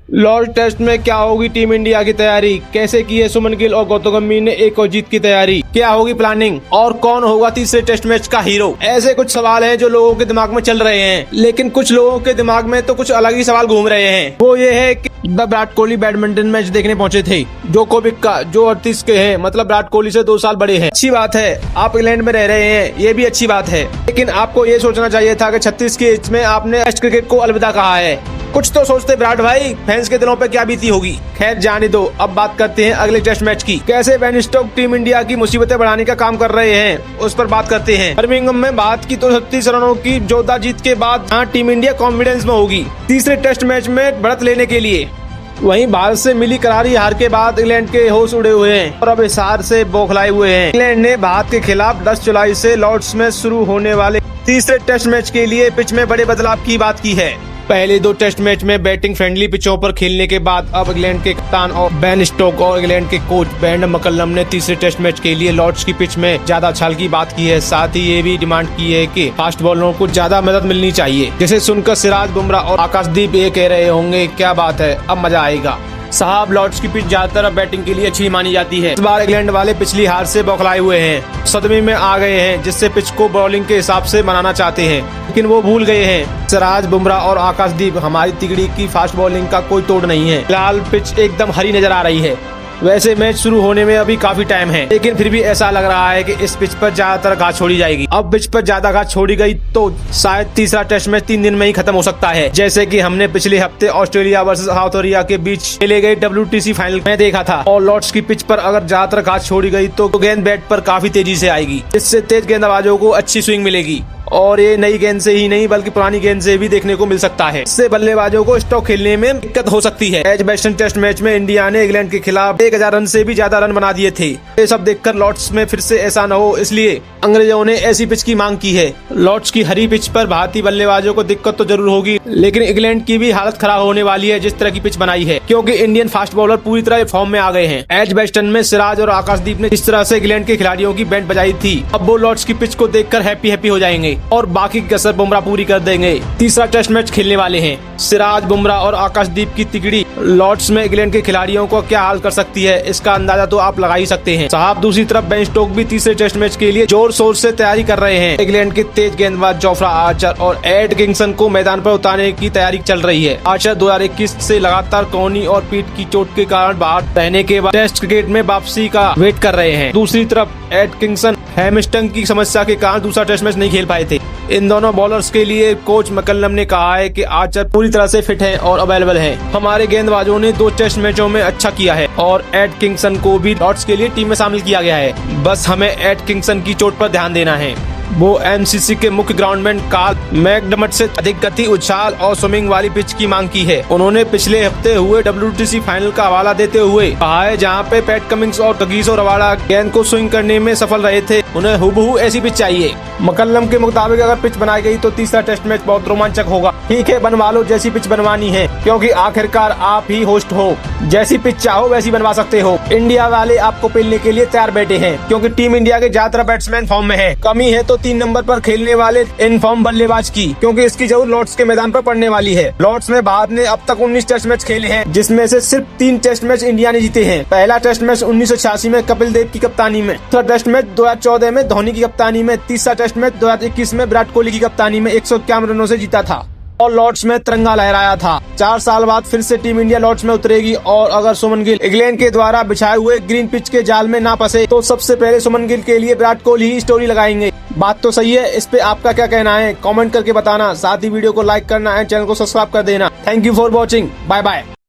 Lord's test में क्या होगी टीम इंडिया की तैयारी, कैसे की है सुमन गिल और गौतम गंभीर ने एक और जीत की तैयारी, क्या होगी प्लानिंग और कौन होगा तीसरे टेस्ट मैच का हीरो। ऐसे कुछ सवाल हैं जो लोगों के दिमाग में चल रहे हैं, लेकिन कुछ लोगों के दिमाग में तो कुछ अलग ही सवाल घूम रहे हैं। वो ये है कि विराट कोहली बैडमिंटन मैच देखने पहुंचे थे जोकोविक का, जो 38 के हैं, मतलब विराट कोहली से 2 साल बड़े हैं। अच्छी बात है, आप इंग्लैंड में रह रहे हैं, ये भी अच्छी बात है, लेकिन आपको ये सोचना चाहिए था कि 36 की एज में आपने टेस्ट क्रिकेट को अलविदा कहा है। कुछ तो सोचते विराट भाई, फैंस के दिलों पे क्या बीती होगी। खैर जाने दो, अब बात करते हैं अगले टेस्ट मैच की। कैसे बेन स्टोक्स टीम इंडिया की मुसीबतें बढ़ाने का काम कर रहे हैं, उस पर बात करते हैं। बर्मिंघम में भारत की 36 रनों की जोरदार जीत के बाद यहाँ टीम इंडिया कॉन्फिडेंस में होगी तीसरे टेस्ट मैच में बढ़त लेने के लिए। वहीं भारत से मिली करारी हार के बाद इंग्लैंड के होश उड़े हुए हैं और अब इस हार से बौखलाए हुए हैं। इंग्लैंड ने भारत के खिलाफ 10 जुलाई से लॉर्ड्स में शुरू होने वाले तीसरे टेस्ट मैच के लिए पिच में बड़े बदलाव की बात की है। पहले 2 टेस्ट मैच में बैटिंग फ्रेंडली पिचों पर खेलने के बाद अब इंग्लैंड के कप्तान और बेन स्टोक्स और इंग्लैंड के कोच ब्रेंडन मैकलम ने तीसरे टेस्ट मैच के लिए लॉर्ड्स की पिच में ज्यादा छाल की बात की है। साथ ही ये भी डिमांड की है कि फास्ट बॉलरों को ज्यादा मदद मिलनी चाहिए, जिसे सुनकर सिराज बुमराह और आकाशदीप ये कह रहे होंगे क्या बात है, अब मजा आएगा। साहब लॉर्ड्स की पिच ज्यादातर बैटिंग के लिए अच्छी मानी जाती है। इस बार इंग्लैंड वाले पिछली हार से बौखलाए हुए हैं, सदमे में आ गए हैं, जिससे पिच को बॉलिंग के हिसाब से बनाना चाहते हैं, लेकिन वो भूल गए हैं सिराज बुमराह और आकाशदीप हमारी तिगड़ी की फास्ट बॉलिंग का कोई तोड़ नहीं है। फिलहाल पिच एकदम हरी नजर आ रही है। वैसे मैच शुरू होने में अभी काफी टाइम है, लेकिन फिर भी ऐसा लग रहा है कि इस पिच पर ज्यादातर घास छोड़ी जाएगी। अब पिच पर ज्यादा घास छोड़ी गई तो शायद तीसरा टेस्ट मैच 3 दिन में ही खत्म हो सकता है, जैसे कि हमने पिछले हफ्ते ऑस्ट्रेलिया वर्सेस साउथ कोरिया के बीच खेले गए WTC फाइनल में देखा था। और लॉर्ड्स की पिच पर अगर ज्यादातर घास छोड़ी गई तो गेंद बैट पर काफी तेजी से आएगी, जिससे तेज गेंदबाजों को अच्छी स्विंग मिलेगी और ये नई गेंद से ही नहीं बल्कि पुरानी गेंद से भी देखने को मिल सकता है। इससे बल्लेबाजों को स्ट्रोक खेलने में दिक्कत हो सकती है। एजबैस्टन टेस्ट मैच में इंडिया ने इंग्लैंड के खिलाफ 1000 रन से भी ज्यादा रन बना दिए थे। ये सब देखकर लॉर्ड्स में फिर से ऐसा न हो, इसलिए अंग्रेजों ने ऐसी पिच की मांग की है। लॉर्ड्स की हरी पिच पर भारतीय बल्लेबाजों को दिक्कत तो जरूर होगी, लेकिन इंग्लैंड की भी हालत खराब होने वाली है जिस तरह की पिच बनाई है, क्योंकि इंडियन फास्ट बॉलर पूरी तरह फॉर्म में आ गए हैं। एजबैस्टन में सिराज और आकाशदीप ने जिस तरह से इंग्लैंड के खिलाड़ियों की बैंड बजाई थी, अब वो लॉर्ड्स की पिच को देखकर हैप्पी हो जाएंगे और बाकी कसर बुमराह पूरी कर देंगे। तीसरा टेस्ट मैच खेलने वाले हैं। सिराज बुमराह और आकाशदीप की तिगड़ी लॉर्ड्स में इंग्लैंड के खिलाड़ियों को क्या हाल कर सकती है, इसका अंदाजा तो आप लगा ही सकते हैं। साहब दूसरी तरफ बेन स्टोक्स भी तीसरे टेस्ट मैच के लिए जोर शोर से तैयारी कर रहे हैं। इंग्लैंड के तेज गेंदबाज जोफ्रा आर्चर और एड किंगसन को मैदान पर उतारने की तैयारी चल रही है। आर्चर 2021 से लगातार कोहनी और पीठ की चोट के कारण बाहर रहने के बाद टेस्ट क्रिकेट में वापसी का वेट कर रहे हैं। दूसरी तरफ एड किंगसन हैमस्ट्रिंग की समस्या के कारण दूसरा टेस्ट मैच नहीं खेल पाए थे। इन दोनों बॉलर्स के लिए कोच मैकलम ने कहा है कि आर्चर पूरी तरह से फिट हैं और अवेलेबल हैं। हमारे गेंदबाजों ने 2 टेस्ट मैचों में अच्छा किया है और एड किंगसन को भी लॉर्ड्स के लिए टीम में शामिल किया गया है। बस हमें एड किंगसन की चोट पर ध्यान देना है। वो MCC के मुख्य ग्राउंडमैन कार्ल मैकडर्मट से अधिक गति, उछाल और स्विंगिंग वाली पिच की मांग की है। उन्होंने पिछले हफ्ते हुए WTC फाइनल का हवाला देते हुए कहा है, जहां पे पैट कमिंस और कगिसो रबाडा गेंद को स्विंग करने में सफल रहे थे, उन्हें हुबहू ऐसी पिच चाहिए। मैकलम के मुताबिक अगर पिच बनाई गई तो तीसरा टेस्ट मैच बहुत रोमांचक होगा। ठीक है, बनवा लो जैसी पिच बनवानी है, क्योंकि आखिरकार आप ही होस्ट हो। जैसी पिच चाहो वैसी बनवा सकते हो। इंडिया वाले आपको पेलने के लिए तैयार बैठे हैं, क्योंकि टीम इंडिया के ज्यादातर बैट्समैन फॉर्म में है। कमी है तो 3 नंबर पर खेलने वाले इन फॉर्म बल्लेबाज की, क्योंकि इसकी जरूरत लॉर्ड्स के मैदान पर पड़ने वाली है। लॉर्ड्स में भारत ने अब तक 19 टेस्ट मैच खेले हैं, जिसमें से सिर्फ 3 टेस्ट मैच इंडिया ने जीते हैं। पहला टेस्ट मैच 1986 में कपिल देव की कप्तानी में, दूसरा टेस्ट मैच 2014 में धोनी की कप्तानी में, तीसरा टेस्ट मैच 2021 में विराट कोहली की कप्तानी में 151 रनों से जीता था और लॉर्ड्स में तिरंगा लहराया था। 4 साल बाद फिर से टीम इंडिया लॉर्ड्स में उतरेगी और अगर सुमन गिल इंग्लैंड के द्वारा बिछाए हुए ग्रीन पिच के जाल में ना फंसे तो सबसे पहले सुमन गिल के लिए विराट कोहली ही स्टोरी लगाएंगे। बात तो सही है, इस पे आपका क्या कहना है कमेंट करके बताना। साथ ही वीडियो को लाइक करना है, चैनल को सब्सक्राइब कर देना। Thank you for watching, bye bye.